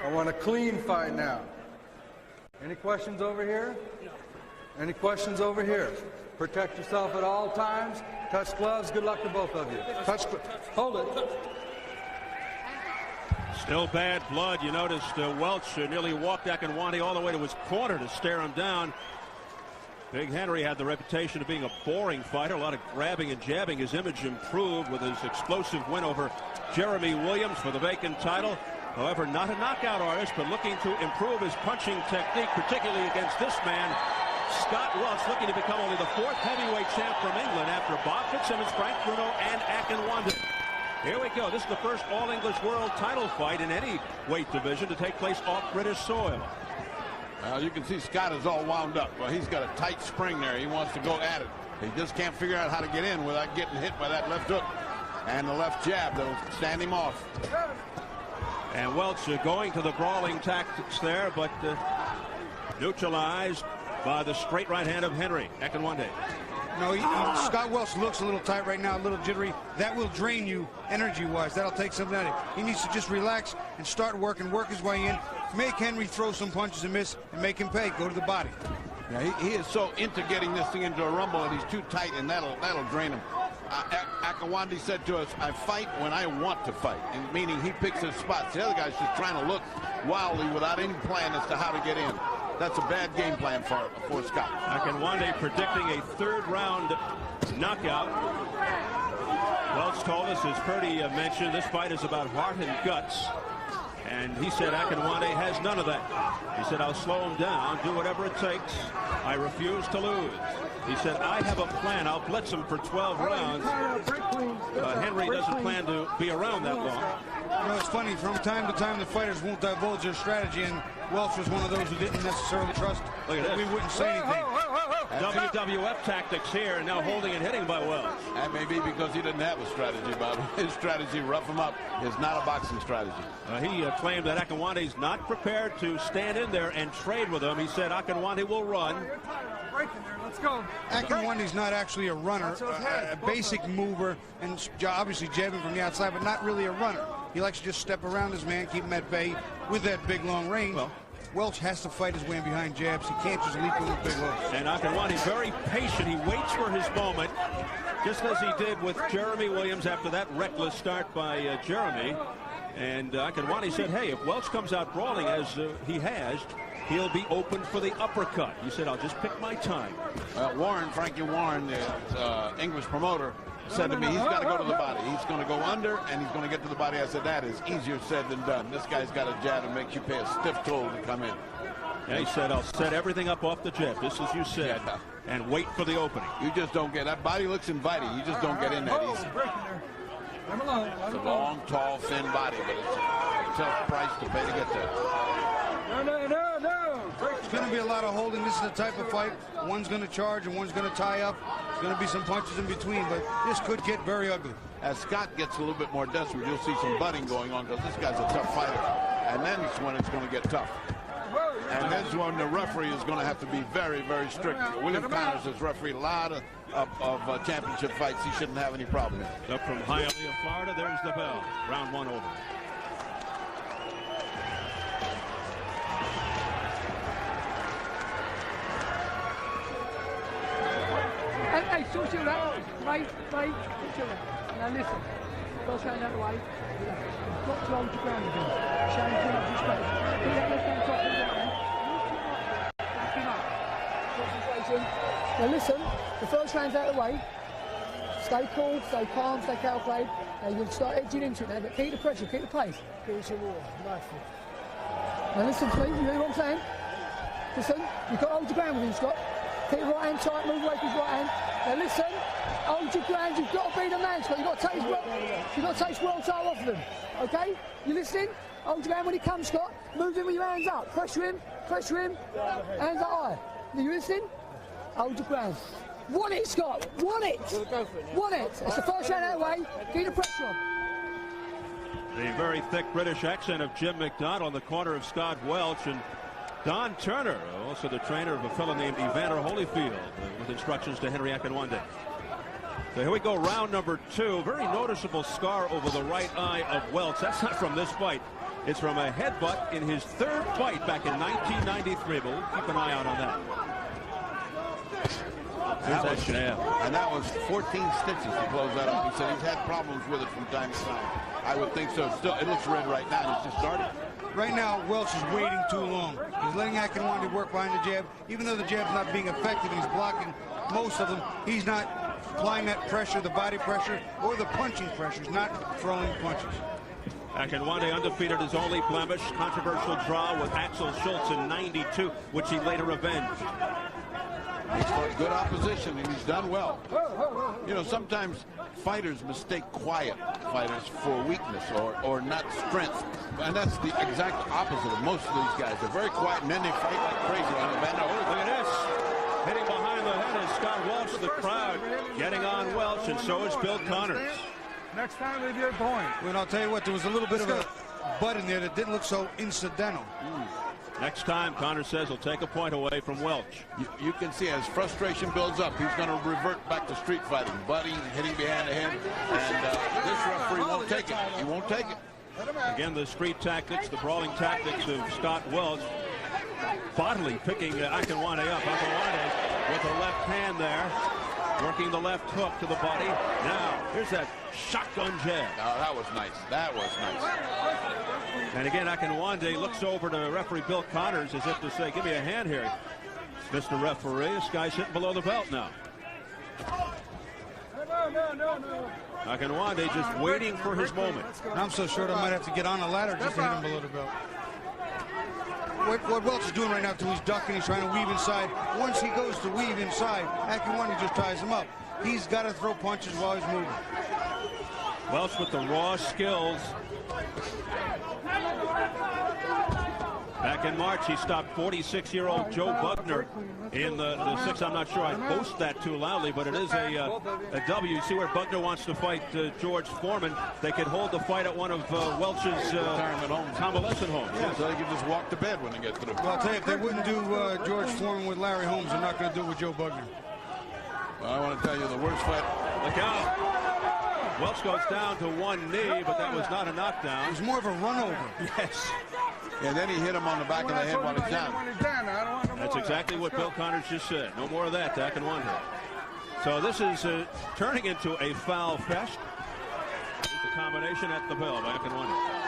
I want a clean fight now. Any questions over here? Any questions over here? Protect yourself at all times. Touch gloves. Good luck to both of you. Touch. Hold it. Still bad blood. You noticed Welch nearly walked Akinwande all the way to his corner to stare him down. Big Henry had the reputation of being a boring fighter, a lot of grabbing and jabbing. His image improved with his explosive win over Jeremy Williams for the vacant title. However, not a knockout artist, but looking to improve his punching technique, particularly against this man, Scott Welch, looking to become only the 4th heavyweight champ from England after Bob Fitzsimmons, Frank Bruno, and Akinwande. Here we go. This is the first All-English World title fight in any weight division to take place off British soil. Well, you can see Scott is all wound up. Well, he's got a tight spring there. He wants to go at it. He just can't figure out how to get in without getting hit by that left hook and the left jab that will stand him off. And Welch going to the brawling tactics there, but neutralized by the straight right hand of Henry Akinwande. No, Scott Welch looks a little tight right now, a little jittery. That will drain you energy-wise. That'll take something out of it. He needs to just relax and start working, work his way in, make Henry throw some punches and miss, and make him pay. Go to the body. Yeah, he is so into getting this thing into a rumble, and he's too tight, and that'll drain him. Akinwande said to us, I fight when I want to fight, and meaning he picks his spots. The other guy's just trying to look wildly without any plan as to how to get in. That's a bad game plan for Scott. Akinwande predicting a 3rd round knockout. Welch told us, as Purdy mentioned, this fight is about heart and guts. And he said Akinwande has none of that. He said, I'll slow him down, do whatever it takes. I refuse to lose. He said, I have a plan. I'll blitz him for 12 rounds. Henry doesn't plan to be around that long. You know, it's funny. From time to time, the fighters won't divulge their strategy, and Welch was one of those who didn't necessarily trust. Look at this. We wouldn't say anything. WWF tactics here, now holding and hitting by Welch. That may be because he didn't have a strategy, Bob. His strategy, rough him up, is not a boxing strategy. He claimed that Akinwande's not prepared to stand in there and trade with him. He said Akinwande will run. Let's go. Akinwande's not actually a runner, a basic mover, and obviously jabbing from the outside, but not really a runner. He likes to just step around his man, keep him at bay with that big, long range. Well, Welch has to fight his way in behind jabs. He can't just leap in with big hooks. And Akinwande very patient. He waits for his moment, just as he did with Jeremy Williams after that reckless start by Jeremy. And Akinwande said, hey, if Welch comes out brawling as he has, he'll be open for the uppercut. He said, I'll just pick my time. Frankie Warren, the English promoter, said to me, he's got to go to the body. He's going to go under, and he's going to get to the body. I said, that is easier said than done. This guy's got a jab that makes you pay a stiff toll to come in. Yeah, he said, I'll set everything up off the jab, just as you said, and wait for the opening. You just don't get, that body looks inviting. You just don't get in that easy. It's a long, tall, thin body, but it's a tough price to pay to get there. No. It's going to be a lot of holding. This is the type of fight. One's going to charge and one's going to tie up. There's going to be some punches in between, but this could get very ugly. As Scott gets a little bit more desperate, you'll see some butting going on because this guy's a tough fighter. And then it's when it's going to get tough. And that's when the referee is going to have to be very, very strict. William Connors has refereed a lot of championship fights. He shouldn't have any problem. Up from Hialeah, Florida, there's the bell. Round 1 over. Hey, sort it out. Mate, now listen. First round out of the way. You've got to hold your ground again. Showing too much respect. Put that left hand top of the right hand. Backing up. Concentration. Now listen, the first round's out of the way. Stay cool, stay calm, stay calculated. Now you're going to start edging into it now, but keep the pressure, keep the pace. Now listen to me, you hear what I'm saying? Listen, you've got to hold your ground with him, Scott. Keep your right hand tight, move away from his right hand. Now listen, hold your ground, you've got to be the man, Scott. You've got to take his world title off of him. Okay? You listening? Hold your ground when he comes, Scott. Move him with your hands up. Pressure him, hands up high. Are you listening? Hold your ground. Want it, Scott, want it. Want it. It's the first round out of the way. Keep the pressure on. The very thick British accent of Jim McDonald, the corner of Scott Welch, and Don Turner, also the trainer of a fellow named Evander Holyfield, with instructions to Henry Akinwande. So here we go, round number 2. Very noticeable scar over the right eye of Welch. That's not from this fight. is from a headbutt in his third fight back in 1993. But we'll keep an eye out on that. And that was 14 stitches to close that up. He said he's had problems with it from time to time. I would think so. Still, it looks red right now. It's just started. Right now, Welch is waiting too long. He's letting Akinwande work behind the jab. Even though the jab's not being effective, he's blocking most of them. He's not applying that pressure, the body pressure, or the punching pressure. He's not throwing punches. Akinwande undefeated, his only blemish. Controversial draw with Axel Schultz in '92, which he later avenged. He's fought good opposition, and he's done well. You know, sometimes fighters mistake quiet fighters for weakness or not strength. And that's the exact opposite of most of these guys. They're very quiet, and then they fight like crazy. Look at this. Hitting behind the head is Scott Welch. The crowd getting on Welch, and so is Bill Connors. Next time they get going. Well, I'll tell you what, there was a little bit of a butt in there that didn't look so incidental. Next time, Connors says he'll take a point away from Welch. You can see as frustration builds up, he's going to revert back to street fighting, butting, hitting behind the head, and this referee won't take it. He won't take it. Again, the street tactics, the brawling tactics of Scott Welch, bodily picking Akinwande up. Akinwande with the left hand there, working the left hook to the body. Now, here's that shotgun jab. Oh, that was nice. That was nice. And again, Akinwande looks over to referee Bill Connors as if to say, give me a hand here. Mr. Referee, this guy's hitting below the belt now. Akinwande just waiting for his moment. I'm so short I might have to get on a ladder just to hit him below the belt. What Welch is doing right now, too, he's ducking, he's trying to weave inside. Once he goes to weave inside, Akinwande just ties him up. He's got to throw punches while he's moving. Welch with the raw skills. Back in March, he stopped 46-year-old Joe Bugner in the sixth. I'm not sure I boast that too loudly, but it is a W. You see where Bugner wants to fight George Foreman. They could hold the fight at one of Welch's convalescent homes. Yeah, so they can just walk to bed when they get through. Well, I'll tell you, if they wouldn't do George Foreman with Larry Holmes, they're not going to do it with Joe Bugner. Well, I want to tell you, the worst fight. Look out. Welch goes down to one knee, but that was not a knockdown. It was more of a run over. Yes. And then he hit him on the back of the head while he's down. That's exactly what Bill Connors just said. No more of that to Akinwande. So this is turning into a foul fest. It's a combination at the bell by Akinwande.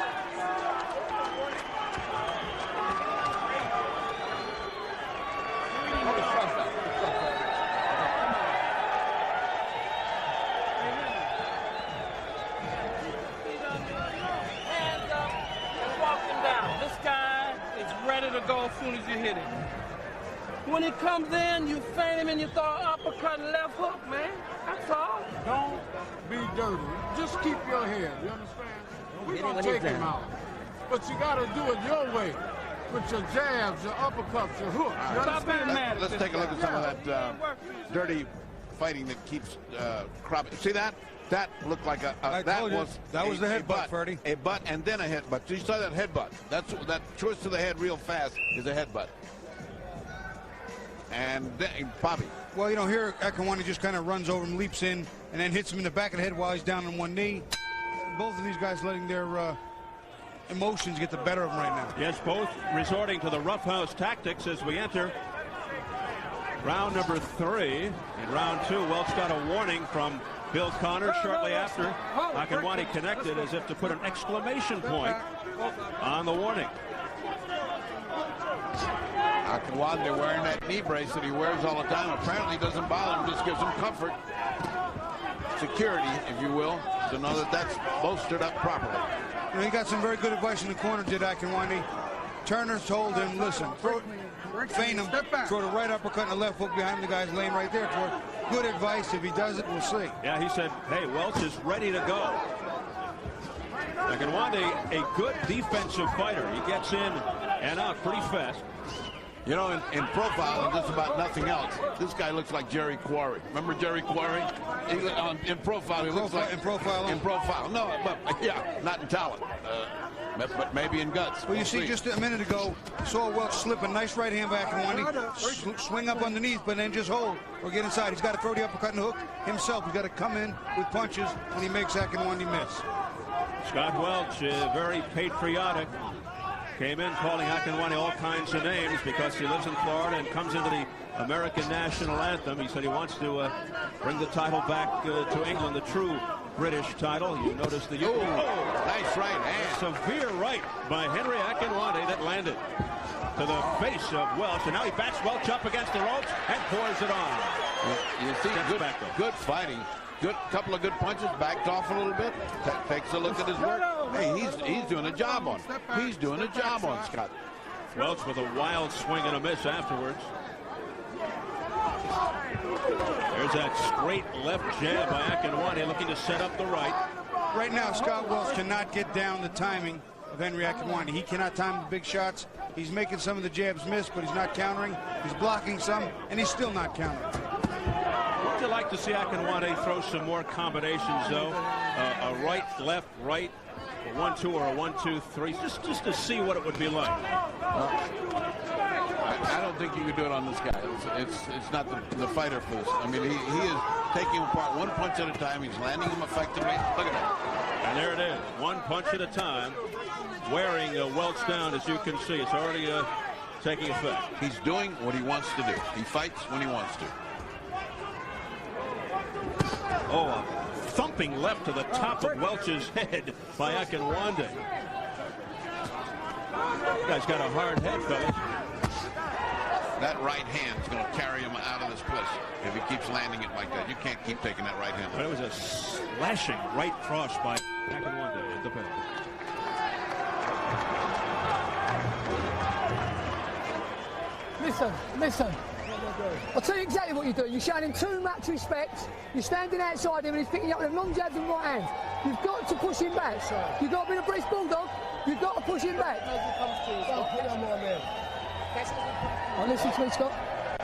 To go as soon as you hit him. When he comes in, you feint him and you throw an uppercut and left hook, man. That's all. Don't be dirty. Just keep your head. You understand? We're going to take him out. But you got to do it your way. With your jabs, your uppercuts, your hooks. You understand? Let's take a look at some of that dirty fighting that keeps cropping. See that? That looked like that was the headbutt, Freddie. A butt and then a headbutt. So you saw that headbutt. That twist to the head real fast is a headbutt. And then Bobby. Well, you know, here Akinwande just kind of runs over him, leaps in, and then hits him in the back of the head while he's down on one knee. Both of these guys letting their emotions get the better of them right now. Yes, both resorting to the roughhouse tactics as we enter round number 3. In round 2, Welch got a warning from Bill Connors shortly after. Akinwande connected as if to put an exclamation point on the warning. Akinwande wearing that knee brace that he wears all the time apparently doesn't bother him, just gives him comfort, security, if you will, to know that that's bolstered up properly. You know, he got some very good advice in the corner, did Akinwande. Turner told him, listen, feint him, throw the right uppercut and the left hook behind the guy's laying right there for it. Good advice. If he does it, we'll see. Yeah, he said, hey, Welch is ready to go. Akinwande, a good defensive fighter. He gets in and out pretty fast. You know, in profile and just about nothing else, this guy looks like Jerry Quarry. Remember Jerry Quarry? In profile, he looks like... In profile? No, but yeah, not in talent. But maybe in guts. Well, you see, just a minute ago, saw Welch slip a nice right hand back, Akinwande, swing up underneath, but then just hold or get inside. He's got to throw the uppercut and hook himself. He's got to come in with punches when he makes Akinwande miss. Scott Welch, very patriotic, came in calling Akinwande all kinds of names because he lives in Florida and comes into the American national anthem. He said he wants to bring the title back to England, the true British title. You notice the nice right hand. Severe right by Henry Akinwande that landed to the face of Welch, and now he backs Welch up against the ropes and pours it on. You see, good fighting. Good couple of good punches, backed off a little bit, takes a look at his work. Hey, he's doing a job on. He's doing a job on Scott. Welch with a wild swing and a miss afterwards. There's that straight left jab by Akinwande looking to set up the right. Right now, Scott Welch cannot get down the timing of Henry Akinwande. He cannot time the big shots. He's making some of the jabs miss, but he's not countering. He's blocking some, and he's still not countering. Would you like to see Akinwande throw some more combinations, though? A right, left, right, a 1-2 or a 1-2-3, just to see what it would be like. I don't think you can do it on this guy. It's not the fighter for this. I mean, he is taking him apart one punch at a time. He's landing him effectively. Look at that. And there it is, one punch at a time, wearing Welch down, as you can see. It's already taking effect. He's doing what he wants to do. He fights when he wants to. Oh, a thumping left to the top of Welch's head by Akinwande. Guy's got a hard head, fellas. That right hand's going to carry him out of this place if he keeps landing it like that. You can't keep taking that right hand. But it was a slashing right cross by Akinwande at the bell. Listen. I'll tell you exactly what you're doing. You're showing him too much respect. You're standing outside him and he's picking up with long jabs and right hands. You've got to push him back. You've got to be a British Bulldog. You've got to push him back. Oh, listen to me, Scott.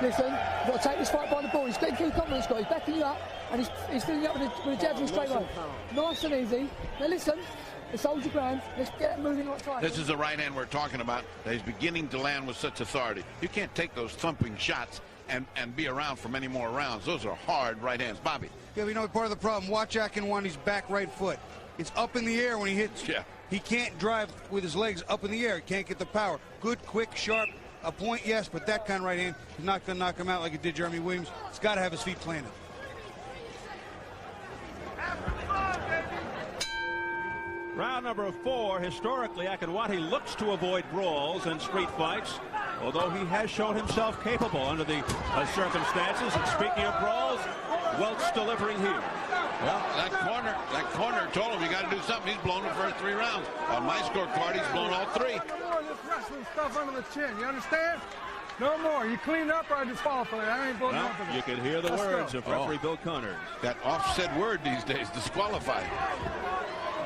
Listen, you've got to take this fight by the ball. He's getting confidence, Scott. He's backing you up and he's filling you up with the jabs and straight right. Nice and easy. Now listen. Let's hold your ground. Let's get it moving like fight. This is the right hand we're talking about that he's beginning to land with such authority. You can't take those thumping shots and be around for many more rounds. Those are hard right hands. Bobby. Yeah, you know, part of the problem, watch Akinwande's back right foot. It's up in the air when he hits. Yeah. He can't drive with his legs up in the air. He can't get the power. Good, quick, sharp. A point, yes, but that kind of right hand is not going to knock him out like it did Jeremy Williams. It's got to have his feet planted. Round number 4. Historically, Akinwande looks to avoid brawls and street fights, although he has shown himself capable under the circumstances. And speaking of brawls, Welch delivering here. Well, that corner told him you got to do something. He's blown the first 3 rounds. On my scorecard, he's blown all 3. No more of this wrestling stuff under the chin. You understand? No more. You clean up or I disqualify it. I ain't voting Well, for this. you can hear the words of referee Bill Connors. That offset word these days, disqualified.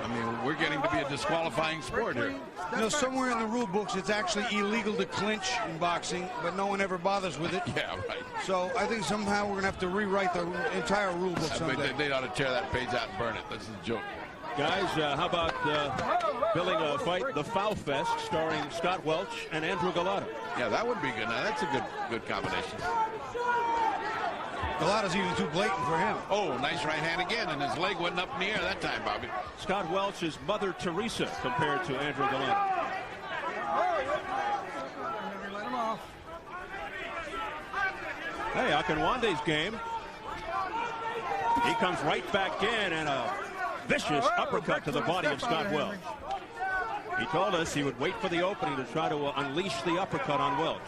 I mean, we're getting to be a disqualifying sport here. You know, somewhere in the rule books, it's actually illegal to clinch in boxing, but no one ever bothers with it. Yeah, right. So I think somehow we're going to have to rewrite the entire rule book someday. They ought to tear that page out and burn it. This is a joke. Guys, how about billing a fight, The Foul Fest, starring Scott Welch and Andrew Galata? Yeah, that would be good. Now, that's a good combination. Galata's even too blatant for him. Oh, nice right hand again, and his leg wasn't up in the air that time, Bobby. Scott Welch is Mother Teresa compared to Andrew Galata. Let him off. Hey, Akinwande's game. He comes right back in and a vicious uppercut to the body of Scott Welch. He told us he would wait for the opening to try to unleash the uppercut on Welch.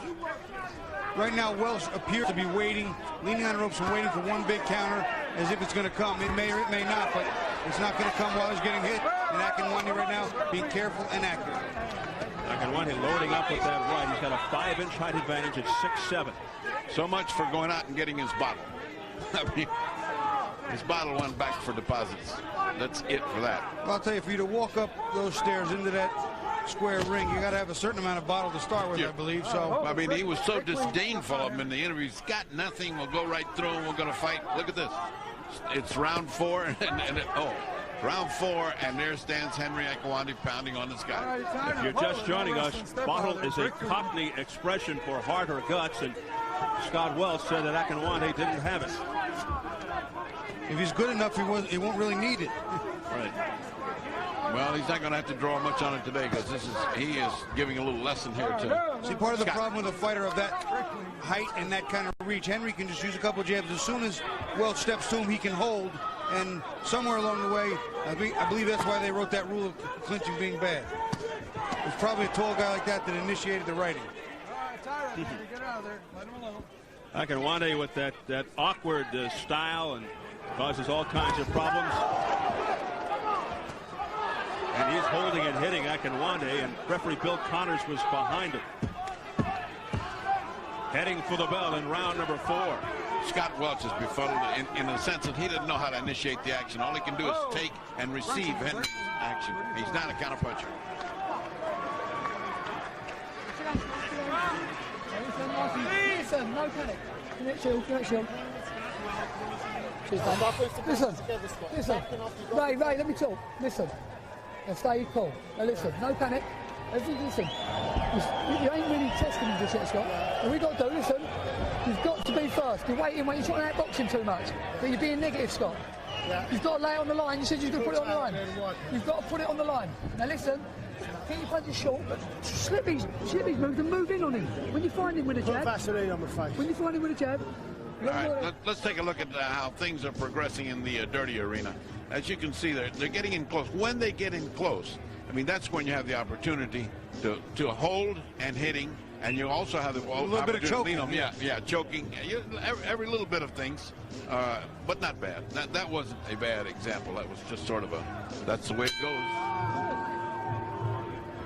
Right now, Welch appears to be waiting, leaning on the ropes and waiting for one big counter as if it's going to come. It may or it may not, but it's not going to come while he's getting hit. And Akinwande right now being careful and accurate. Akinwande loading up with that right. He's got a 5-inch height advantage at 6'7". So much for going out and getting his bottle. I mean, his bottle went back for deposits. That's it for that. Well, I'll tell you, for you to walk up those stairs into that square ring, you got to have a certain amount of bottle to start with, I believe. So I mean, he was so disdainful of him in the interview. He's got nothing. We'll go right through him. We're going to fight. Look at this. It's round 4, round 4, and there stands Henry Akinwande pounding on this guy. If you're just joining us, bottle is a Cockney expression for heart or guts, and Scott Welch said that Akinwande didn't have it. If he's good enough, he won't really need it. Right. Well, he's not going to have to draw much on it today because he is giving a little lesson here to See, part of the Scott. problem with a fighter of that height and that kind of reach, Henry can just use a couple jabs. As soon as Welch steps to him, he can hold. And somewhere along the way, I believe that's why they wrote that rule of clinching being bad. It was probably a tall guy like that that initiated the writing. Get out of there. Let him alone. Akinwande with that awkward style and causes all kinds of problems. And he's holding and hitting Akinwande, and referee Bill Connors was behind him. Heading for the bell in round number 4. Scott Welch is befuddled in the sense that he didn't know how to initiate the action. All he can do is take and receive Henry's action. He's not a counterpuncher. Listen, no panic. Connect shield. Listen. Ray, let me talk. Listen. And stay cool. Now listen, no panic. Everything, listen. You ain't really testing him just yet, Scott. And we got to do, listen, you've got to be first. You're waiting when you're trying to outbox too much. But you're being negative, Scott. Yeah. You've got to lay it on the line. You said you're going to put it on the line. You've got to put it on the line. Now listen, keep your punches short, but slip these moves and move in on him. When you find him with a jab. When you find him with a jab. All right, let's take a look at how things are progressing in the dirty arena. As you can see, they're getting in close. When they get in close, I mean, that's when you have the opportunity to hold and hitting, and you also have the a little bit of choking. Choking. Every little bit of things, but not bad. That wasn't a bad example. That was just sort of that's the way it goes.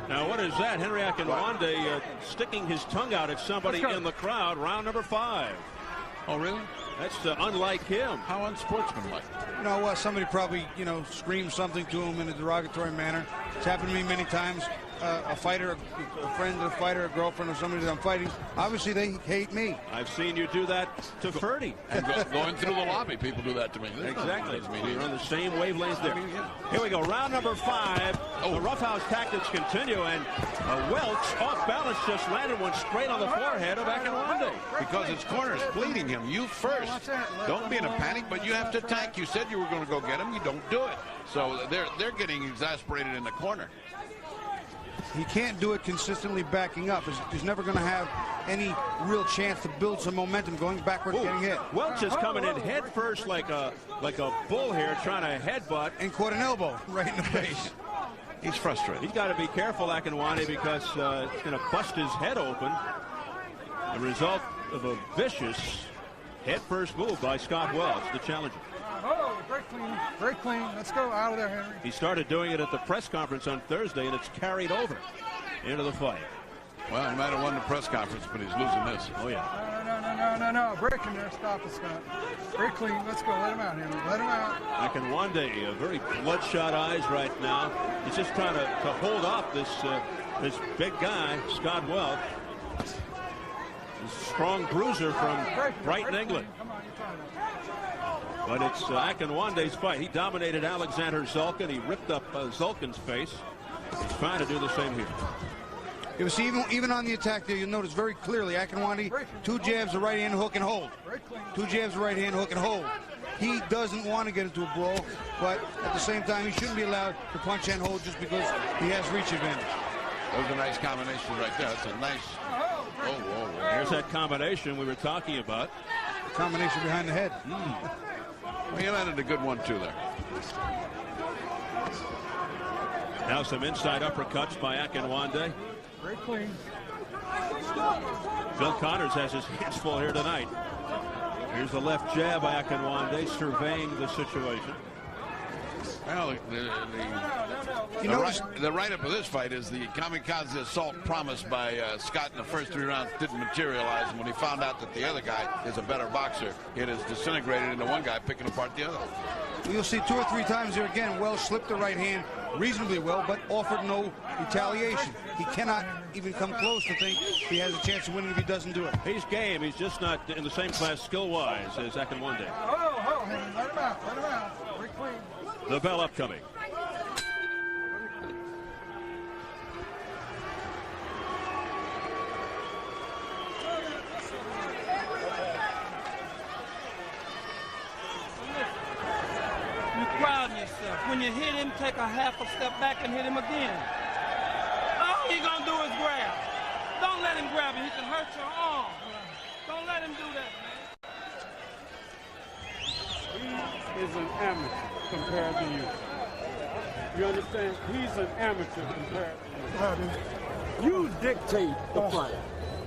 Now, what is that? Henry Akinwande sticking his tongue out at somebody in the crowd. Round number 5. Oh, really? That's unlike him. How unsportsmanlike. You know what? Somebody probably, screamed something to him in a derogatory manner. It's happened to me many times. A fighter, a friend of a fighter, a girlfriend of somebody that I'm fighting, obviously they hate me. I've seen you do that to Ferdy. And going through the lobby, people do that to me. Exactly. We're on the same wavelength there. Here we go. Round number 5. The roughhouse tactics continue, and Welch, off balance, just landed one straight on the forehead of Akinwande. Because his corner is bleeding him. You first. Don't be in a panic, but you have to attack. You said you were going to go get him. You don't do it. So they're getting exasperated in the corner. He can't do it consistently backing up. He's never going to have any real chance to build some momentum going backward, getting hit. Welch is coming in head first like a bull here, trying to headbutt. And caught an elbow right in the face. He's frustrated. He's got to be careful, Akinwande, because it's going to bust his head open. The result of a vicious head first move by Scott Welch, the challenger. Oh, very clean. Let's go out of there, Henry. He started doing it at the press conference on Thursday, and it's carried over into the fight. Well, he might have won the press conference, but he's losing this. Oh, yeah. No. Break him there. Stop it, Scott. Very clean. Let's go. Let him out, Henry. Let him out. Akinwande, very bloodshot eyes right now. He's just trying to hold off this big guy, Scott Welch. A strong bruiser from Brighton, England. But it's Akinwande's fight. He dominated Alexander Zulkin. He ripped up Zulkin's face. He's trying to do the same here. It was even on the attack there, you'll notice very clearly Akinwande, 2 jabs, a right hand hook and hold. 2 jabs, a right hand hook and hold. He doesn't want to get into a brawl, but at the same time, he shouldn't be allowed to punch and hold just because he has reach advantage. That was a nice combination right there. That's a nice. Whoa. Here's that combination we were talking about. Combination behind the head. Well, he landed a good one, too, there. Now some inside uppercuts by Akinwande. Very clean. Bill Connors has his hands full here tonight. Here's the left jab by Akinwande, surveying the situation. Well, the write-up of this fight is the kamikaze assault promised by Scott in the first 3 rounds didn't materialize, and when he found out that the other guy is a better boxer, it has disintegrated into one guy picking apart the other. You'll see 2 or 3 times here again, Welch slipped the right hand reasonably well, but offered no retaliation. He cannot even come close to think he has a chance of winning if he doesn't do it. He's game. He's just not in the same class skill-wise as Akinwande. Oh, let him out. Very clean. The bell upcoming. You're crowding yourself. yourself. When you hit him, take a half a step back and hit him again. All he gonna do is grab. Don't let him grab you. He can hurt your arm. Don't let him do that, man. He is an amateur compared to you. You understand? He's an amateur compared to you. You dictate the fight.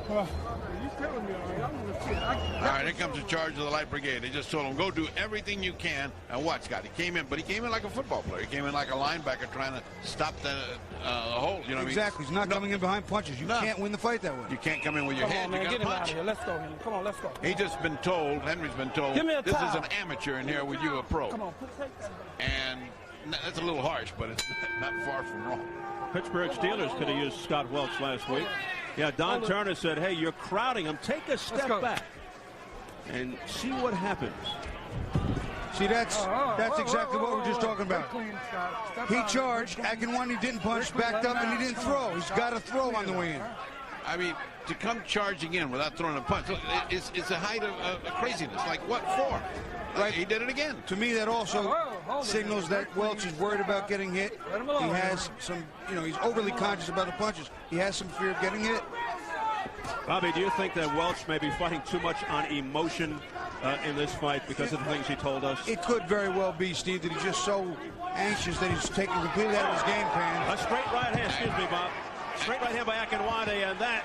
You telling me, all right? I'm gonna see it. All right, here comes the charge of the Light Brigade. They just told him, go do everything you can. And watch, Scott, he came in, but he came in like a football player. He came in like a linebacker trying to stop the hole. You know what I mean? Exactly. He's not coming in behind punches. You can't win the fight that way. You can't come in with your Come head. on, man. You Get got him to out punch. of here. Let's go, Henry. Come on, let's go. He just been told, Henry's been told, Give me a this is towel. an amateur in here with you a pro. Come on, take that. And that's a little harsh, but it's not far from wrong. Pittsburgh Steelers could have used Scott Welch last week. Yeah, Don Turner said, hey, you're crowding him. Take a step back and see what happens. See, that's exactly what we're just talking about. Clean, Scott. He charged. Akinwande didn't punch, backed up, and he didn't throw. He's got to throw on the way in. I mean, to come charging in without throwing a punch, look, it's a height of craziness. Like, what for? Right. He did it again. To me, that also signals that Welch is worried about getting hit. He has some, he's overly conscious about the punches. He has some fear of getting hit. Bobby, do you think that Welch may be fighting too much on emotion in this fight because of the things he told us? It could very well be, Steve, that he's just so anxious that he's taking completely out of his game plan. A straight right hand, excuse me, Bob. Straight right hand by Akinwande, and that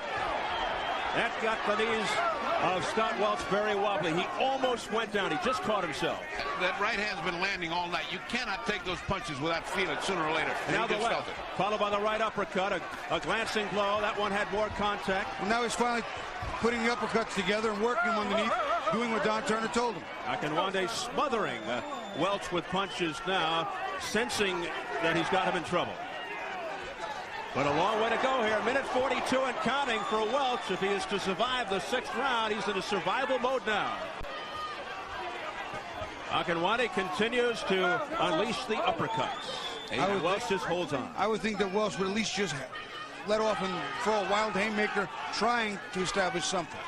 got the knees of Scott Welch very wobbly. He almost went down. He just caught himself. That right hand's been landing all night. You cannot take those punches without feeling it sooner or later. And now the left, followed by the right uppercut, a glancing blow. That one had more contact. Well, now he's finally putting the uppercuts together and working them underneath, doing what Don Turner told him. Akinwande smothering Welch with punches now, sensing that he's got him in trouble. But a long way to go here. Minute 42 and counting for Welch. If he is to survive the 6th round, he's in a survival mode now. Akinwande continues to unleash the uppercuts. And Welch just holds on. I would think that Welch would at least just let off and throw a wild haymaker, trying to establish something.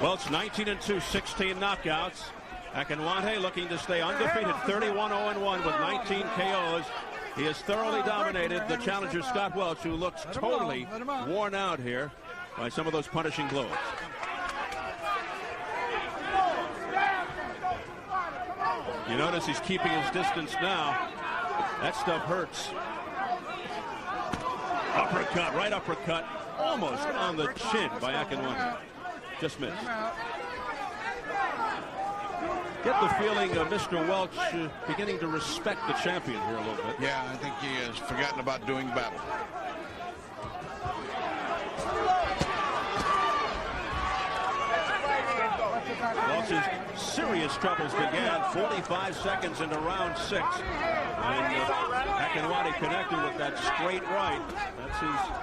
Welch 19-2, 16 knockouts. Akinwande looking to stay undefeated, 31-0-1 with 19 KOs. He has thoroughly dominated the challenger Scott Welch, who looks totally worn out here by some of those punishing blows. You notice he's keeping his distance now. That stuff hurts. Uppercut, right uppercut, almost on the chin by Akinwande. Just missed. Get the feeling of Mr. Welch beginning to respect the champion here a little bit. Yeah, I think he has forgotten about doing battle. Welch's serious troubles began 45 seconds into round 6. And Akinwande connected with that straight right. That's his...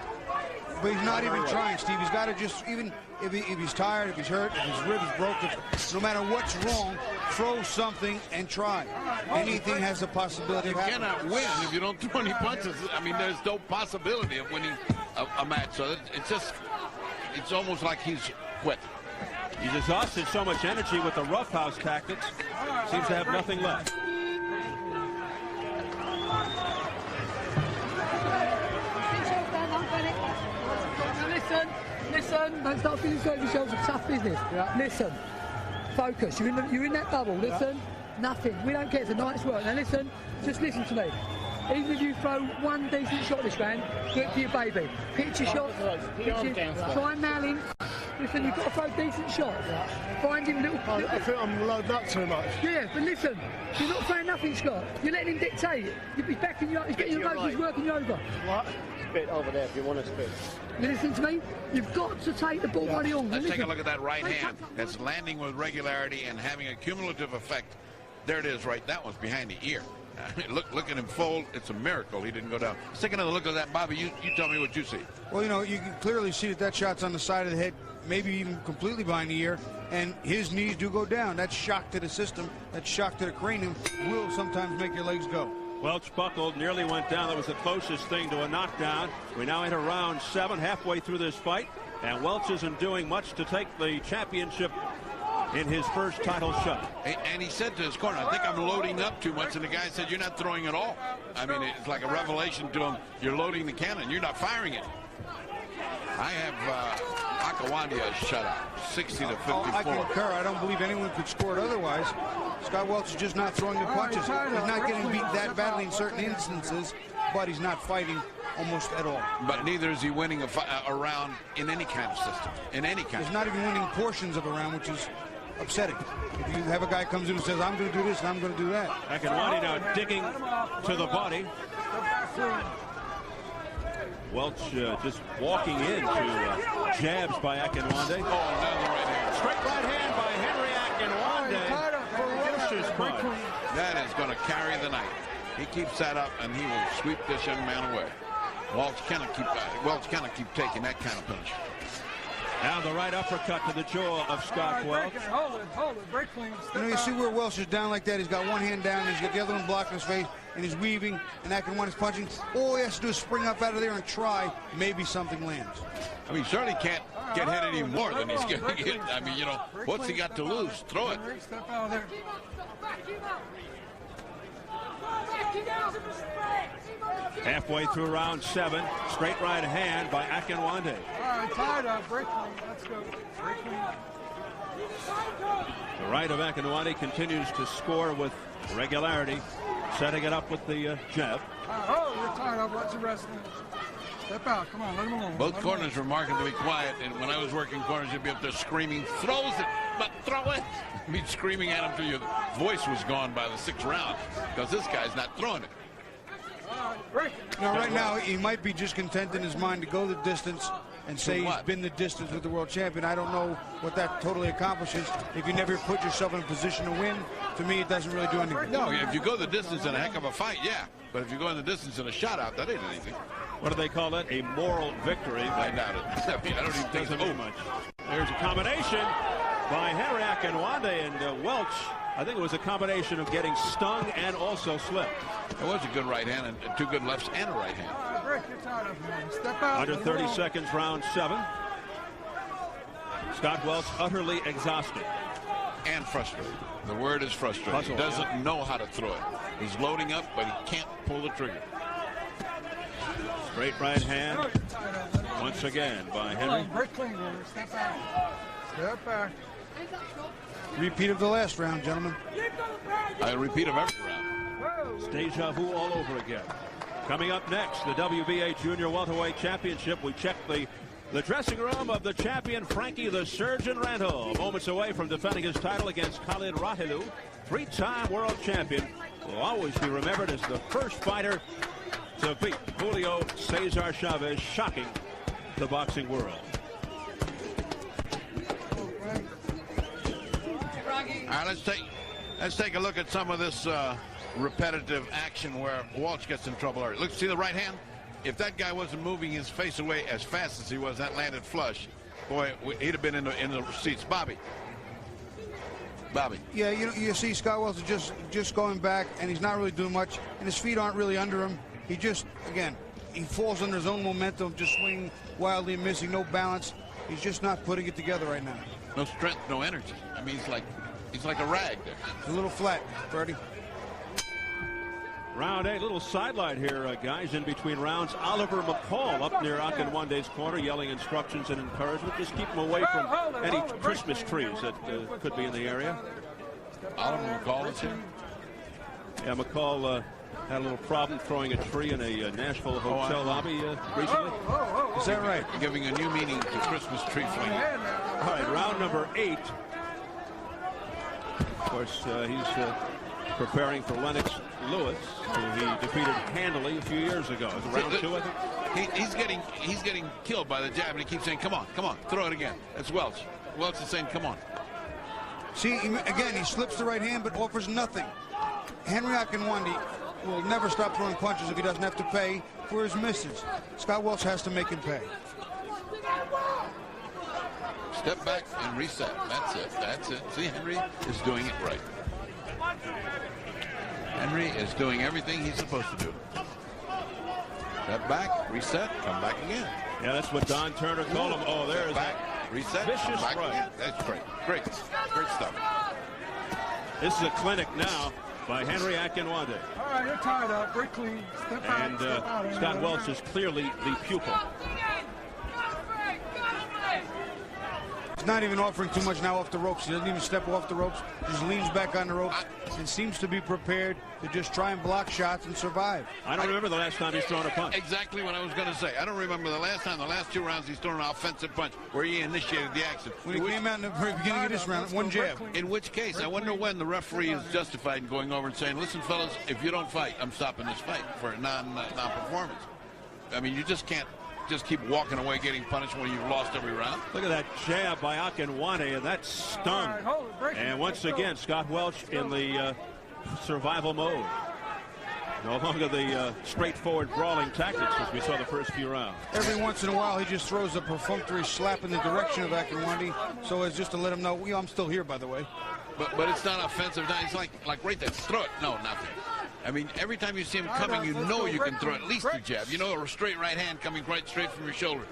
But he's not even trying, Steve. He's got to just, even if he's tired, if he's hurt, if his rib is broken, no matter what's wrong, throw something and try. Anything has a possibility of happening. You cannot win if you don't throw any punches. I mean, there's no possibility of winning a match. So it's almost like he's quit. He's exhausted so much energy with the roughhouse tactics. Seems to have nothing left. Listen, don't start feeling sorry for yourselves. It's tough business. Yeah. Listen, focus. You're in that bubble. Listen, nothing. We don't care. It's a night's work. Now listen, just listen to me. Even if you throw one decent shot this round, do it for your baby. Pitch your shot. Try and nail him. Listen, you've got to throw decent shots. Find him little... I think I'm loaded up too much. Yeah, but listen, you're not throwing nothing, Scott. You're letting him dictate. He's backing you up. He's getting your moves. He's working you over. What? Spit over there if you want to spit. You listen to me? You've got to take the ball by the arm. Let's take a look at that right hand. That's landing with regularity and having a cumulative effect. There it is, right. That one's behind the ear. Look at him fold. It's a miracle he didn't go down. Let's take another look at that, Bobby. You tell me what you see. Well, you can clearly see that shot's on the side of the head, maybe even completely behind the ear, and his knees do go down. That shock to the system, that shock to the cranium will sometimes make your legs go. Welch buckled, nearly went down. That was the closest thing to a knockdown. We now enter round 7, halfway through this fight, and Welch isn't doing much to take the championship in his first title shot. And he said to his corner, I think I'm loading up too much. And the guy said, you're not throwing at all. I mean, it's like a revelation to him. You're loading the cannon. You're not firing it. I have Akinwande a shutout, 60 to 54. I concur. I don't believe anyone could score it otherwise. Scott Welch is just not throwing the punches. He's not getting beat that badly in certain instances, but he's not fighting almost at all. But neither is he winning a round in any kind of system. In any kind. He's not even winning portions of a round, which is upsetting. If you have a guy comes in and says, I'm going to do this and I'm going to do that. Akinwande now digging to the body. Welch just walking into jabs by Akinwande. Oh, another right hand. Straight right hand by Henry Akinwande. Vicious punch. That is going to carry the night. He keeps that up, and he will sweep this young man away. Welch cannot keep taking that kind of punch. Now the right uppercut to the jaw of Scott Welch. Hold it, break clean. You know, you see where Welch is down like that. He's got one hand down, he's got the other one blocking his face, and he's weaving, and Akinwande's punching. All he has to do is spring up out of there and try. Maybe something lands. I mean, certainly can't get hit any more than he's getting hit. I mean, you know, what's he got to lose? Throw it. Step out of there. Halfway through round 7, straight right hand by Akinwande. All right, tied up, break clean. Let's go. Break clean. The right of Akinwande continues to score with regularity, setting it up with the jab. Oh, you're tied up. Watch the wrestling. Step out. Come on, let him alone. Both corners were remarkably quiet, and when I was working corners, you'd be up there screaming, throws it, but throw it. Me screaming at him till your voice was gone by the 6th round, because this guy's not throwing it. Now, right now, he might be just content in his mind to go the distance and say he's been the distance with the world champion. I don't know what that totally accomplishes. If you never put yourself in a position to win, to me, it doesn't really do anything. No, if you go the distance in a heck of a fight, yeah. But if you go in the distance in a shutout, that ain't anything. What do they call that? A moral victory. I doubt it. I mean, I don't even think Doesn't mean much. There's a combination by Henry Akinwande and Welch. I think it was a combination of getting stung and also slipped. It was a good right hand and 2 good lefts and a right hand. Break, you're tied up, man. Step out. Under 30 seconds, round 7. Scott Welch utterly exhausted. And frustrated. The word is frustrated. He doesn't know how to throw it. He's loading up, but he can't pull the trigger. Straight right hand. Once again by Henry. Break clean, man. Step back. Step back. Repeat of the last round, gentlemen. A repeat of every round. It's deja vu all over again. Coming up next, the WBA Junior Welterweight Championship. We check the dressing room of the champion, Frankie the Surgeon Randall. Moments away from defending his title against Khalid Rahilu. 3-time world champion. Will always be remembered as the first fighter to beat Julio Cesar Chavez, shocking the boxing world. All right, let's take a look at some of this repetitive action where Welch gets in trouble. Look, see the right hand? If that guy wasn't moving his face away as fast as he was, that landed flush. Boy, he'd have been in the seats. Bobby. Yeah, you see Scott Welch is just going back, and he's not really doing much, and his feet aren't really under him. He just, again, he falls under his own momentum, just swinging wildly and missing, no balance. He's just not putting it together right now. No strength, no energy. I mean, he's like a rag there. It's a little flat, Freddie. Round 8, little sidelight here, guys, in between rounds. Oliver McCall up near Akinwande's corner, yelling instructions and encouragement. Just keep him away from any Christmas trees that could be in the area. Oliver McCall is here? Yeah, McCall had a little problem throwing a tree in a Nashville hotel lobby recently. Is that right? Giving a new meaning to Christmas tree flinging. All right, round number 8. Of course, he's preparing for Lennox Lewis, who he defeated handily a few years ago. It was round 2, I think. He's getting killed by the jab, and he keeps saying, come on, throw it again. That's Welch. Welch is saying, come on. See, again, he slips the right hand, but offers nothing. Henry Akinwande will never stop throwing punches if he doesn't have to pay for his misses. Scott Welch has to make him pay. Step back and reset. That's it. See, Henry is doing it right. Henry is doing everything he's supposed to do. Step back, reset, come back again. Yeah, that's what Don Turner called him. Oh, there's Reset. Vicious Back right. again. That's great. Great stuff. This is a clinic now by Henry Akinwande. All right, you're tied up. Break clean. Step out. And Step out. Scott Welch is clearly the pupil. He's not even offering too much now off the ropes. He doesn't even step off the ropes. Just leans back on the ropes and seems to be prepared to just try and block shots and survive. I don't remember the last time he's thrown a punch. Exactly what I was going to say. I don't remember the last 2 rounds he's thrown an offensive punch where he initiated the action. When he came out in the very beginning of this round, one jab. In which case, I wonder when the referee is justified in going over and saying, listen, fellas, if you don't fight, I'm stopping this fight for a non-performance. I mean, you just can't just keep walking away getting punished when you've lost every round. Look at that jab by Akinwande, and that stung. And once again, Scott Welch in the survival mode. No longer the straightforward brawling tactics as we saw the first few rounds. Every once in a while, he just throws a perfunctory slap in the direction of Akinwande, so as just to let him know, I'm still here, by the way. But it's not offensive. It's like right there. Throw it. No, nothing. I mean, every time you see him coming, you know you can throw at least a jab. You know, a straight right hand coming right straight from your shoulder.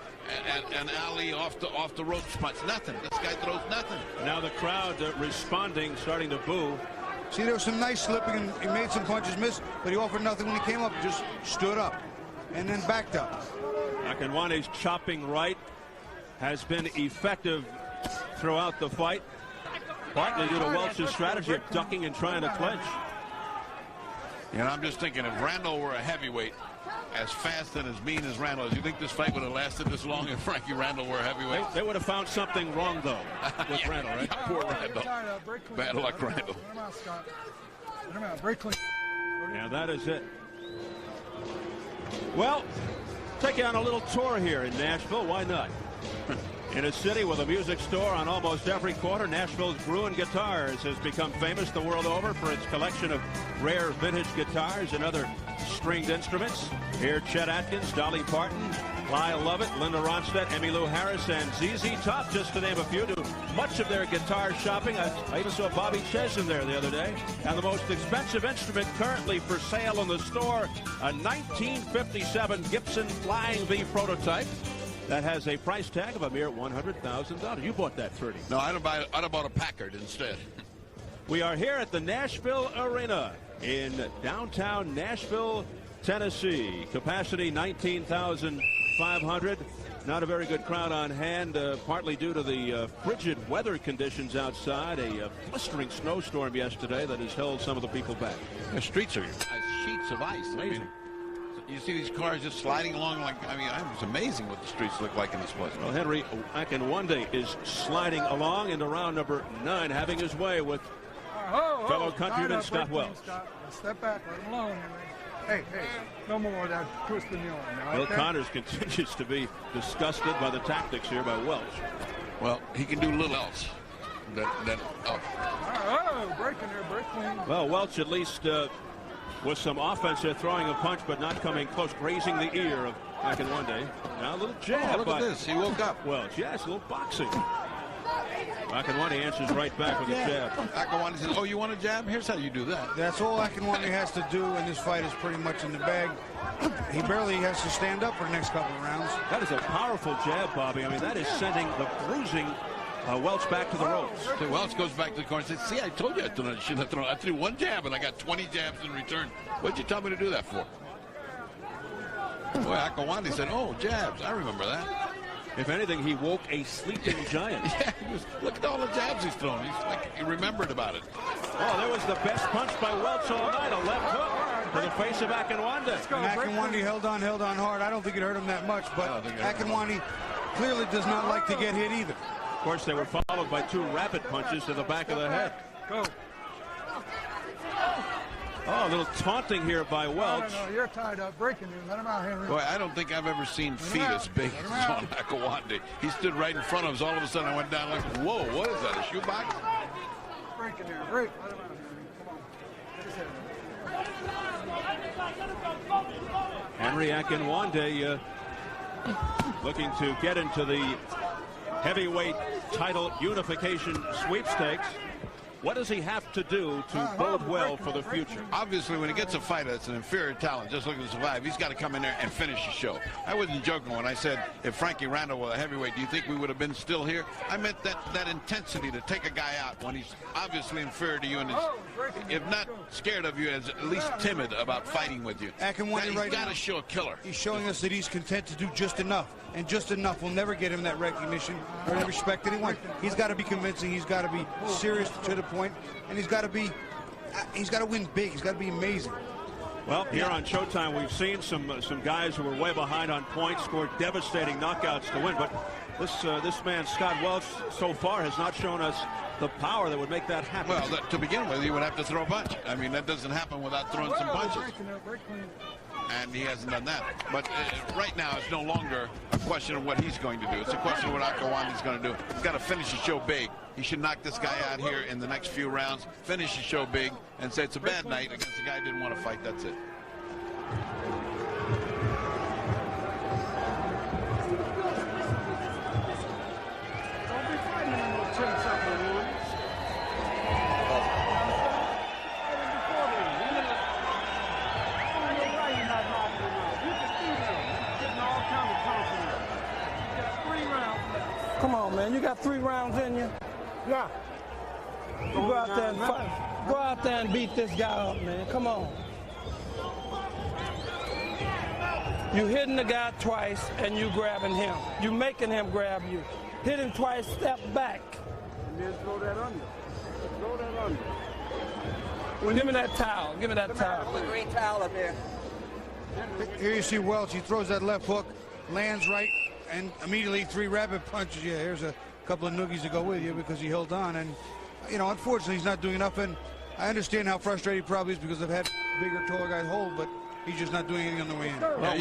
And Ali off the ropes punch. Nothing. This guy throws nothing. Now the crowd responding, starting to boo. See, there was some nice slipping, and he made some punches miss, but he offered nothing when he came up. Just stood up and then backed up. Akinwande's chopping right has been effective throughout the fight, partly due to Welch's strategy of ducking and trying to clinch. And I'm just thinking, if Randall were a heavyweight, as fast and as mean as Randall is, you think this fight would have lasted this long if Frankie Randall were a heavyweight? They would have found something wrong, though, with Yeah, Randall, right? yeah, poor Randall. Bad luck, Randall. Yeah, that is it. Well, take you on a little tour here in Nashville. Why not? In a city with a music store on almost every corner, Nashville's Bruin Guitars has become famous the world over for its collection of rare vintage guitars and other stringed instruments. Here, Chet Atkins, Dolly Parton, Lyle Lovett, Linda Ronstadt, Emmylou Harris, and ZZ Top, just to name a few, do much of their guitar shopping. I even saw Bobby Chesson there the other day. And the most expensive instrument currently for sale in the store, a 1957 Gibson Flying V prototype that has a price tag of a mere $100,000. You bought that, 30. No, I'd have bought a Packard instead. We are here at the Nashville Arena in downtown Nashville, Tennessee. Capacity 19,500. Not a very good crowd on hand, partly due to the frigid weather conditions outside. A blistering snowstorm yesterday that has held some of the people back. The streets are sheets of ice. I mean, you see these cars just sliding along it was amazing what the streets look like in this place. Well, Henry Akinwande is sliding along into round number 9, having his way with fellow countryman Scott Welch. Step back, let him alone, Henry. Hey, no more of that twisting the arm. Now, Bill Connors continues to be disgusted by the tactics here by Welch. Well, he can do little else. Breaking there, break clean. Well, Welch at least with some offense there, throwing a punch, but not coming close, grazing the ear of Akinwande. Now a little jab. Oh, look at this. He woke up. Welch, yes, a little boxing. Akinwande answers right back with a jab. Akinwande says, oh, you want a jab? Here's how you do that. That's all Akinwande has to do, and this fight is pretty much in the bag. He barely has to stand up for the next couple of rounds. That is a powerful jab, Bobby. I mean, that is sending the bruising Welch back to the ropes. So Welch goes back to the corner and says, see, I told you I shouldn't have thrown. I threw one jab, and I got 20 jabs in return. What'd you tell me to do that for? Boy, Akinwande said, oh, jabs. I remember that. If anything, he woke a sleeping giant. Yeah, look at all the jabs he's thrown. He remembered about it. Oh, there was the best punch by Welch all night. A left hook to the face of Akinwande. And Akinwande held on hard. I don't think it hurt him that much, but Akinwande clearly does not like to get hit either. Of course, they were followed by 2 rapid punches to the back of the head. Go. Oh, a little taunting here by Welch. No, you're tied up. Breaking you. Let him out, Henry. Boy, I don't think I've ever seen feet as big as on Akinwande. He stood right in front of us. All of a sudden, I went down like, whoa, what is that, a shoebox? Breaking there. Break. Let him out, Henry. Come on. Henry Akinwande looking to get into the heavyweight title unification sweepstakes. What does he have to do to bode well for the future? Obviously, when he gets a fighter that's an inferior talent, just looking to survive, he's got to come in there and finish the show. I wasn't joking when I said if Frankie Randall were a heavyweight, do you think we would have been still here? I meant that intensity to take a guy out when he's obviously inferior to you and is, if not scared of you, is at least timid about fighting with you. Akinwande He's right got now, to show a killer. He's showing us that he's content to do just enough, and just enough will never get him that recognition or that respect that he wants. He's got to be convincing. He's got to be serious to the point, and he's got to win big. He's got to be amazing. Well, here on Showtime, we've seen some guys who were way behind on points, scored devastating knockouts to win. But this man, Scott Welch, so far has not shown us the power that would make that happen. Well, to begin with, he would have to throw a punch. I mean, that doesn't happen without throwing some punches. And he hasn't done that. But right now, it's no longer a question of what he's going to do. It's a question of what Akinwande's going to do. He's got to finish the show big. He should knock this guy out here in the next few rounds, finish the show big, and say it's a bad night against a guy who didn't want to fight. That's it. Don't be fighting in no 10-second warnings. Come on, man. You got 3 rounds in you. Yeah. You go out there and fight. Go out there and beat this guy up, man. Come on. You hitting the guy twice and you grabbing him. You making him grab you. Hit him twice, step back. And then throw that under. Throw that under. Give me that towel. Give me that towel. The green towel up there. Here you see Welch. He throws that left hook, lands right, and immediately 3 rapid punches. Yeah, here's a couple of noogies to go with you because he held on. And, you know, unfortunately, he's not doing enough. And I understand how frustrated he probably is because I've had bigger, taller guys hold, but he's just not doing anything on the way in. Yeah,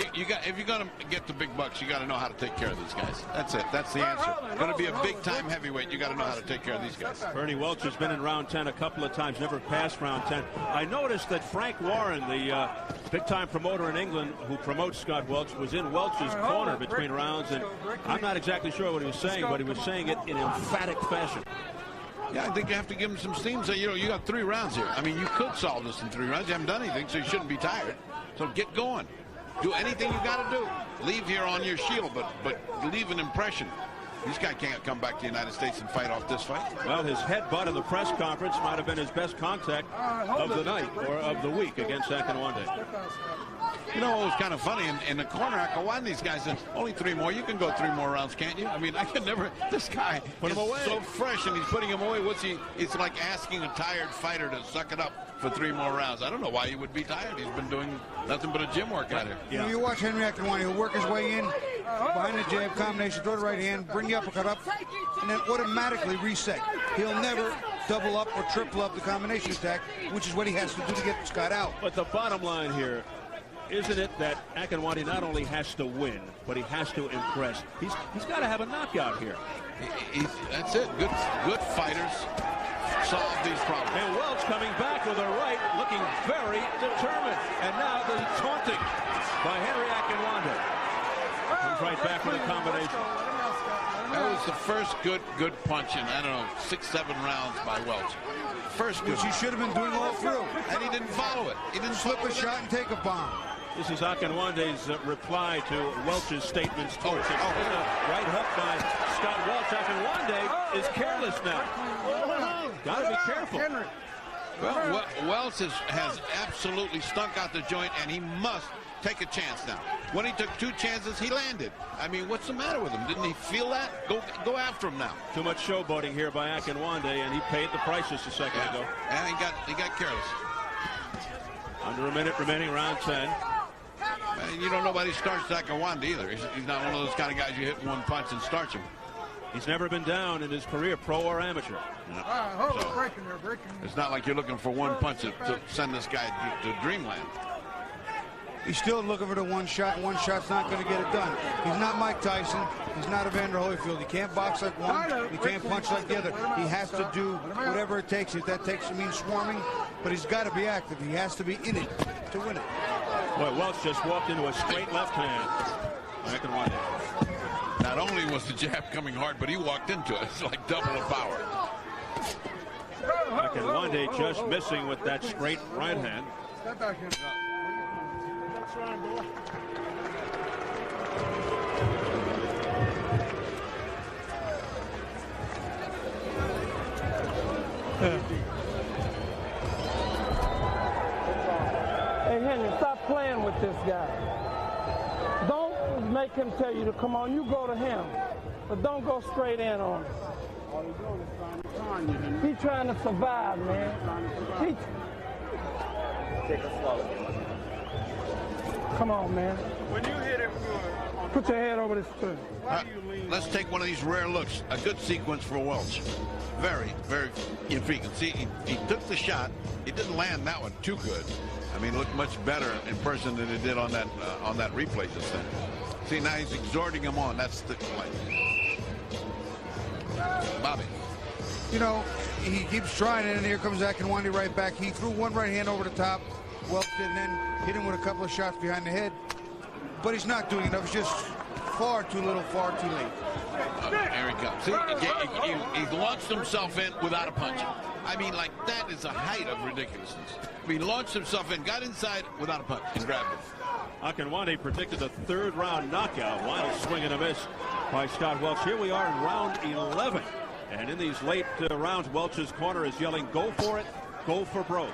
if you're going to get the big bucks, you got to know how to take care of these guys. That's it. That's the answer. Going to be a big-time heavyweight, you got to know how to take care of these guys. Bernie Welch has been in round 10 a couple of times, never passed round 10. I noticed that Frank Warren, the big-time promoter in England who promotes Scott Welch, was in Welch's corner between rounds, and I'm not exactly sure what he was saying, but he was saying it in emphatic fashion. Yeah, I think you have to give him some steam. Say, you know, you got 3 rounds here. I mean, you could solve this in 3 rounds. You haven't done anything, so you shouldn't be tired. So get going. Do anything you got to do. Leave here on your shield, but leave an impression. This guy can't come back to the United States and fight off this fight. Well, his headbutt in the press conference might have been his best contact of the night or of the week against Akinwande. You know, it was kind of funny. In the corner, Akinwande's guy said, only 3 more. You can go 3 more rounds, can't you? I mean, I can never. This guy Put him away. So fresh, and he's putting him away. What's he? It's like asking a tired fighter to suck it up for 3 more rounds. I don't know why he would be tired. He's been doing nothing but a gym workout here. You know, you watch Henry Akinwande, he'll work his way in, behind the jab, combination, throw the right hand, bring the uppercut up, and then automatically reset. He'll never double up or triple up the combination attack, which is what he has to do to get Scott out. But the bottom line here, isn't it that Akinwande not only has to win, but he has to impress? He's got to have a knockout here. That's it. Good fighters solve these problems. And Welch coming back with a right, looking very determined. And now the taunting by Henry Akinwande. Comes right back with a combination. That was the first good punch in, I don't know, 6-7 rounds by Welch. First good. Which he should have been doing all through. And he didn't follow it. He didn't Slip a shot and take a bomb. This is Akinwande's reply to Welch's statements towards him. Right hook by Scott Welch. Akinwande is careless now. Got to be careful. Well, Welch has absolutely stunk out the joint, and he must take a chance now. When he took 2 chances, he landed. I mean, what's the matter with him? Didn't he feel that? Go after him now. Too much showboating here by Akinwande, and he paid the price just a second ago. And he got careless. Under a minute remaining, round 10. And you don't know about he starts Akinwande either. He's not one of those kind of guys you hit 1 punch and starts him. He's never been down in his career, pro or amateur. So, it's not like you're looking for 1 punch to send this guy to dreamland. He's still looking for the 1 shot, and 1 shot's not going to get it done. He's not Mike Tyson. He's not Evander Holyfield. He can't box like one. He can't punch like the other. He has to do whatever it takes. If that takes means swarming, but he's got to be active. He has to be in it to win it. Boy, Welch just walked into a straight left hand. Akinwande. Not only was the jab coming hard, but he walked into it. It's like double the power. Akinwande just missing with that straight right hand. Step back in. Hey, Henry, stop playing with this guy. Don't make him tell you to come on. You go to him. But don't go straight in on him. All he's doing is trying to con you. He's trying to survive, man. Take a slow. Come on, man. When you hit him good, Put your head over this tree. why do you lean? Let's take one of these rare looks. A good sequence for Welch. Very, very infrequent. See, he took the shot. He didn't land that one too good. I mean, it looked much better in person than it did on that replay just then. See, now he's exhorting him on. That's the play. Bobby. You know, he keeps trying it, and here comes Akinwande right back. He threw one right hand over the top. Welch did, and then hit him with a couple of shots behind the head. But he's not doing enough. It's just far too little, far too late. There he comes. See, he launched himself in without a punch. I mean, like, that is a height of ridiculousness. I mean, launched himself in, got inside without a punch, and grabbed it. Akinwande predicted a third-round knockout. Wild swing and a miss by Scott Welch. Here we are in round 11. And in these late rounds, Welch's corner is yelling, go for it, go for broke.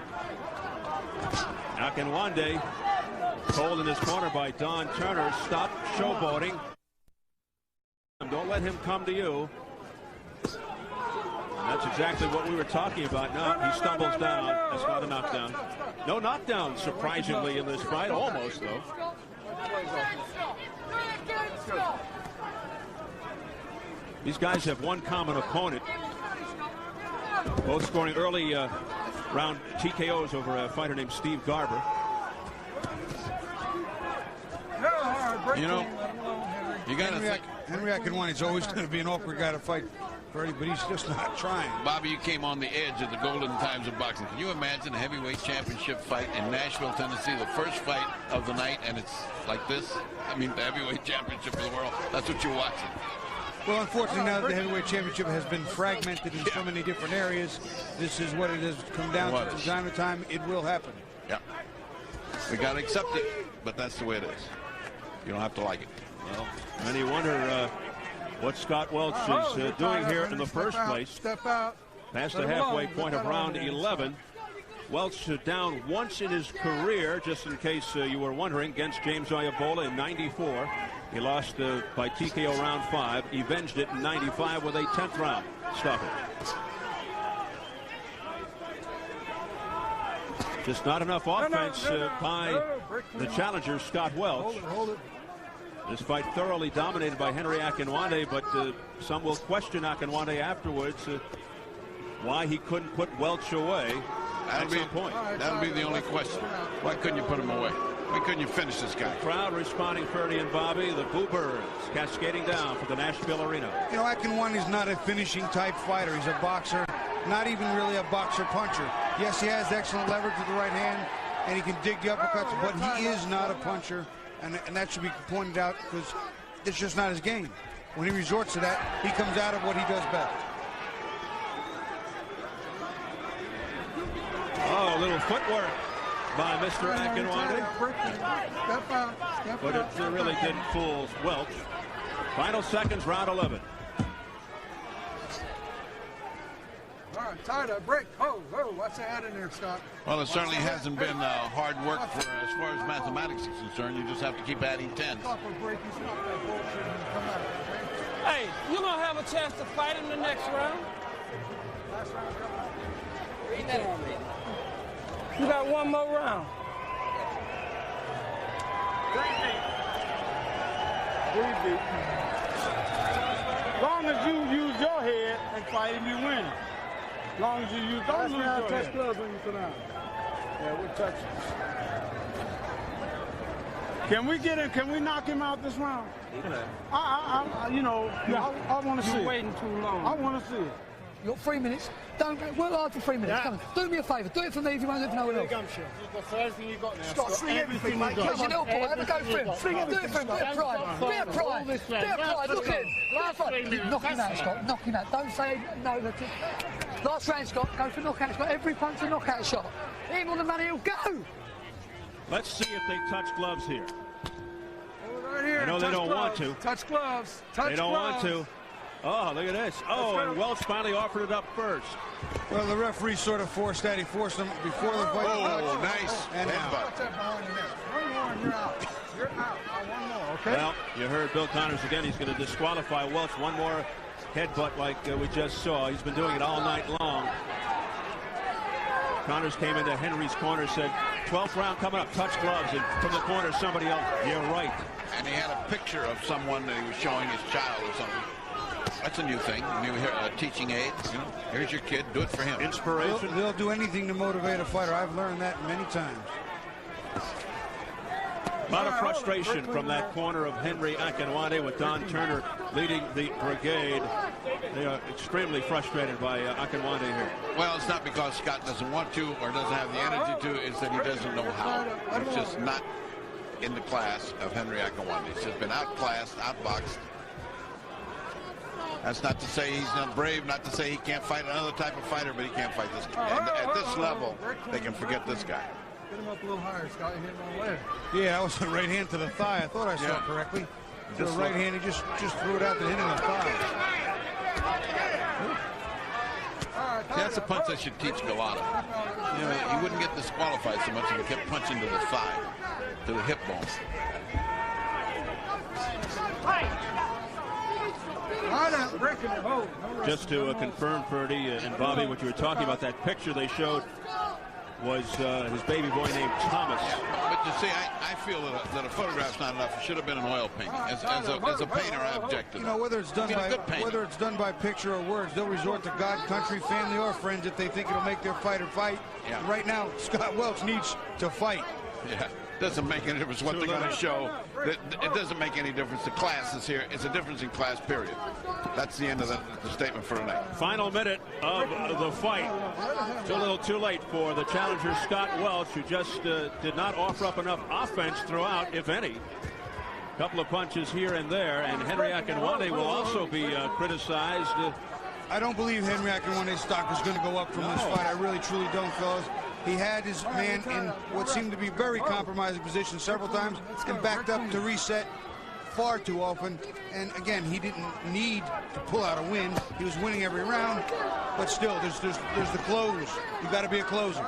Akinwande told in his corner by Don Turner, stop showboating. Don't let him come to you. And that's exactly what we were talking about. Now he stumbles down. That's not a knockdown. No knockdown, surprisingly, in this fight. Almost, though. These guys have one common opponent. Both scoring early round TKOs over a fighter named Steve Garber. You know, you got to think. Henry Akinwande is always going to be an awkward guy to fight, Freddie, but he's just not trying. Bobby, you came on the edge of the golden times of boxing. Can you imagine a heavyweight championship fight in Nashville, Tennessee, the first fight of the night, and it's like this? I mean, the heavyweight championship of the world. That's what you're watching. Well, unfortunately, now that the heavyweight championship has been fragmented in so many different areas, this is what it has come down to. From time to time, it will happen. Yeah. We got to accept it, but that's the way it is. You don't have to like it. Well, and you wonder what Scott Welch is doing here in the first place. Step out. Past the halfway point of round 11. Welch down once in his career, just in case you were wondering, against James Oyabola in '94. He lost by TKO round 5. He avenged it in '95 with a 10th round stoppage. Just not enough offense by the challenger, Scott Welch. Hold it. This fight thoroughly dominated by Henry Akinwande, but some will question Akinwande afterwards why he couldn't put Welch away at some point. That'll be the only question. Why couldn't you put him away? Why couldn't you finish this guy? Crowd responding, Ferdy and Bobby. The Boo Birds cascading down for the Nashville arena. You know, Akinwande is not a finishing type fighter. He's a boxer, not even really a boxer puncher. Yes, he has excellent leverage with the right hand, and he can dig the uppercuts, but he is not a puncher. And that should be pointed out because it's just not his game. When he resorts to that, he comes out of what he does best. Oh, a little footwork by Mr. Akinwande. Step out. But it really didn't fool Welch. Final seconds, round 11. All right, tied up, break. Oh, what's ahead in there, Scott? Well, it certainly hasn't been hard work for as far as mathematics is concerned. You just have to keep adding 10s. Hey, you're going to have a chance to fight in the next round. You got one more round. 3 deep. As long as you use your head and fight him, you win. As long as you use, don't lose your touch gloves when you sit down. Yeah, we'll touch him. Can we get him? Can we knock him out this round? You know, I want to see it. You're waiting too long. I want to see it. You've got 3 minutes. Don't work hard for 3 minutes. Yeah. Come on. Do me a favour. Do it for me if you won't do it for no one else. That's everything you got now. Scott, sling everything, mate. Come on, little boy. Have a go for him. Do it for him. Bit of pride. Bit of pride. Bit of pride. Look at him. Knock him out, Scott. Knock him out. Don't say no. That's it. Last round, Scott. Go for knockout, Scott. Every punch a knockout shot. Hit him on the money, he'll go. Let's see if they touch gloves here. Right here. I know they don't want to. Touch gloves. Touch They don't want to. Oh, look at this. Oh, and Welch finally offered it up first. Well, the referee sort of forced that. He forced him before the fight. Oh, nice. And headbutt. One more and you're out. You're out. One more, okay? Well, you heard Bill Connors again. He's going to disqualify Welch. One more headbutt like we just saw. He's been doing it all night long. Connors came into Henry's corner, said, 12th round coming up, touch gloves. And from the corner, somebody else, you're right. And he had a picture of someone that he was showing his child or something. That's a new thing, a new teaching aid. You know, here's your kid, do it for him. Inspiration. They'll do anything to motivate a fighter. I've learned that many times. A lot of frustration from that corner of Henry Akinwande with Don Turner leading the brigade. They are extremely frustrated by Akinwande here. Well, it's not because Scott doesn't want to or doesn't have the energy to. It's that he doesn't know how. He's just not in the class of Henry Akinwande. He's just been outclassed, outboxed. That's not to say he's not brave, not to say he can't fight another type of fighter, but he can't fight this guy. And at this level, they can forget this guy. Get him up a little higher, Scott. You hit him on the leg. Yeah, that was a right hand to the thigh. I thought I saw it correctly. The right hand, he just threw it out to hit him in the thigh. That's a punch that should teach Galata. You know, he wouldn't get disqualified so much if he kept punching to the thigh, to the hip bone. Just to confirm, Ferdy and Bobby, what you were talking about, that picture they showed was his baby boy named Thomas. But you see, I feel that a photograph's not enough. It should have been an oil painting. As a painter, I object to that. You know, whether it's done by picture or words, they'll resort to God, country, family, or friends if they think it'll make their fighter fight. Yeah. Right now, Scott Welch needs to fight. Yeah. Doesn't make any difference what they're going to show. It doesn't make any difference. The class is here. It's a difference in class, period. That's the end of the statement for tonight. Final minute of the fight. It's a little too late for the challenger Scott Welch, who just did not offer up enough offense throughout, if any. A couple of punches here and there, and Henry Akinwande will also be criticized. I don't believe Henry Akinwande's stock is going to go up from this fight. I really, truly don't, fellas. He had his man in what seemed to be very compromising position several times and backed up to reset far too often. And again, he didn't need to pull out a win. He was winning every round, but still, there's the close. You got to be a closer.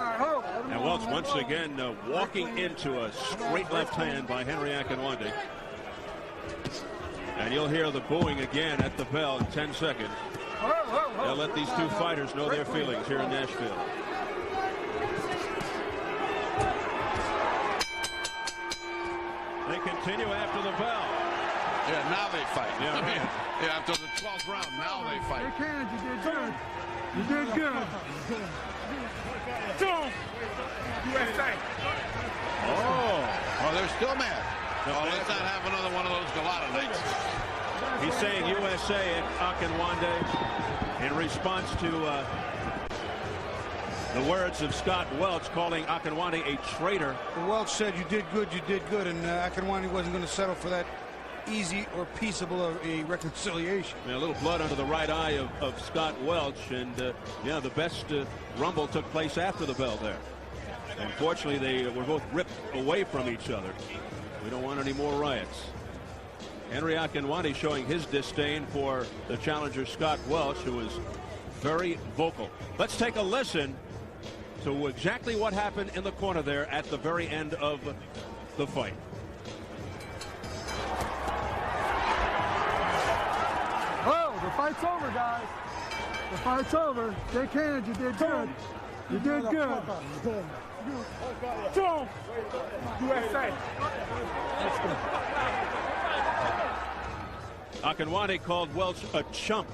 And Welch once again walking into a straight left hand by Henry Akinwande. And you'll hear the booing again at the bell in 10 seconds. They'll let these two fighters know their feelings here in Nashville. They continue after the bell. Yeah, now they fight. Yeah, yeah, after the 12th round, now they fight. You did good. You did good. USA. Oh, they're still mad. Oh, let's not have another one of those Galata nights. He's saying USA at Akinwande in response to the words of Scott Welch calling Akinwande a traitor. Well, Welch said you did good, and Akinwande wasn't going to settle for that easy or peaceable of a reconciliation. Yeah, a little blood under the right eye of Scott Welch, and yeah, the best rumble took place after the bell there. Unfortunately, they were both ripped away from each other. We don't want any more riots. Henry Akinwande showing his disdain for the challenger Scott Welch, who was very vocal. Let's take a listen to exactly what happened in the corner there at the very end of the fight. Oh, the fight's over, guys. The fight's over. Shake hands. You did good. You did good. Boom. USA. Akinwande called Welch a chump,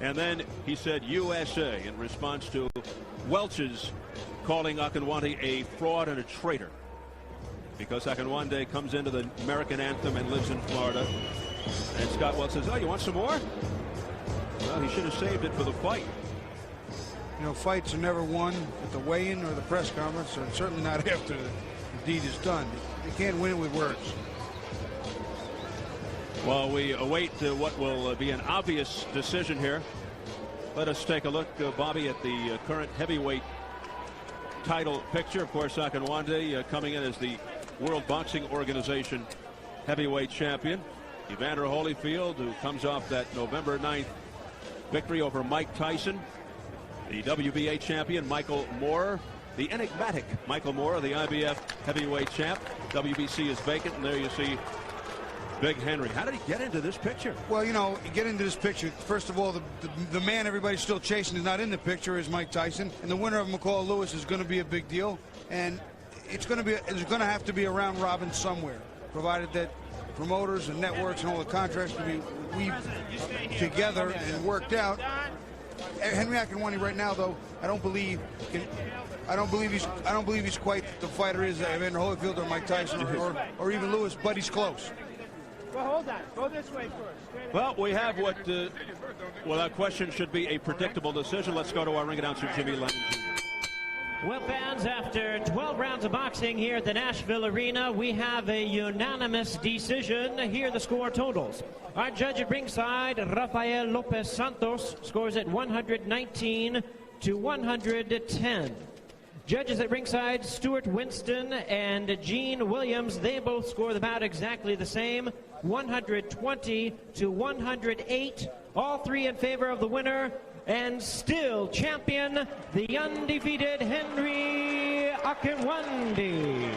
and then he said USA in response to Welch's calling Akinwande a fraud and a traitor, because Akinwande comes into the American anthem and lives in Florida. And Scott Welch says, oh, you want some more? Well, he should have saved it for the fight. You know, fights are never won at the weigh-in or the press conference, or certainly not after the deed is done. You can't win it with words. Well, we await what will be an obvious decision here. Let us take a look, Bobby, at the current heavyweight title picture. Of course, Akinwande coming in as the World Boxing Organization heavyweight champion. Evander Holyfield, who comes off that November 9th victory over Mike Tyson. The WBA champion, Michael Moore. The enigmatic Michael Moore, the IBF heavyweight champ. WBC is vacant, and there you see Big Henry. How did he get into this picture? Well, you know, get into this picture. First of all, the man everybody's still chasing is not in the picture, is Mike Tyson. And the winner of McCall Lewis is going to be a big deal. And it's going to have to be a round robin somewhere, provided that promoters and networks and all the contracts can be weaved together and worked out. Henry Akinwande right now, though, I don't believe he's quite the fighter is Evander Holyfield or Mike Tyson or even Lewis, but he's close. Well, hold on. Go this way first. Well, we have what, without question, should be a predictable decision. Let's go to our ring announcer, Jimmy Lennon Jr. Well, fans, after 12 rounds of boxing here at the Nashville Arena, we have a unanimous decision. Here are the score totals. Our judge at ringside, Rafael Lopez Santos, scores at 119 to 110. Judges at ringside, Stuart Winston and Gene Williams, they both score the bout exactly the same, 120 to 108. All three in favor of the winner, and still champion, the undefeated Henry Akinwande.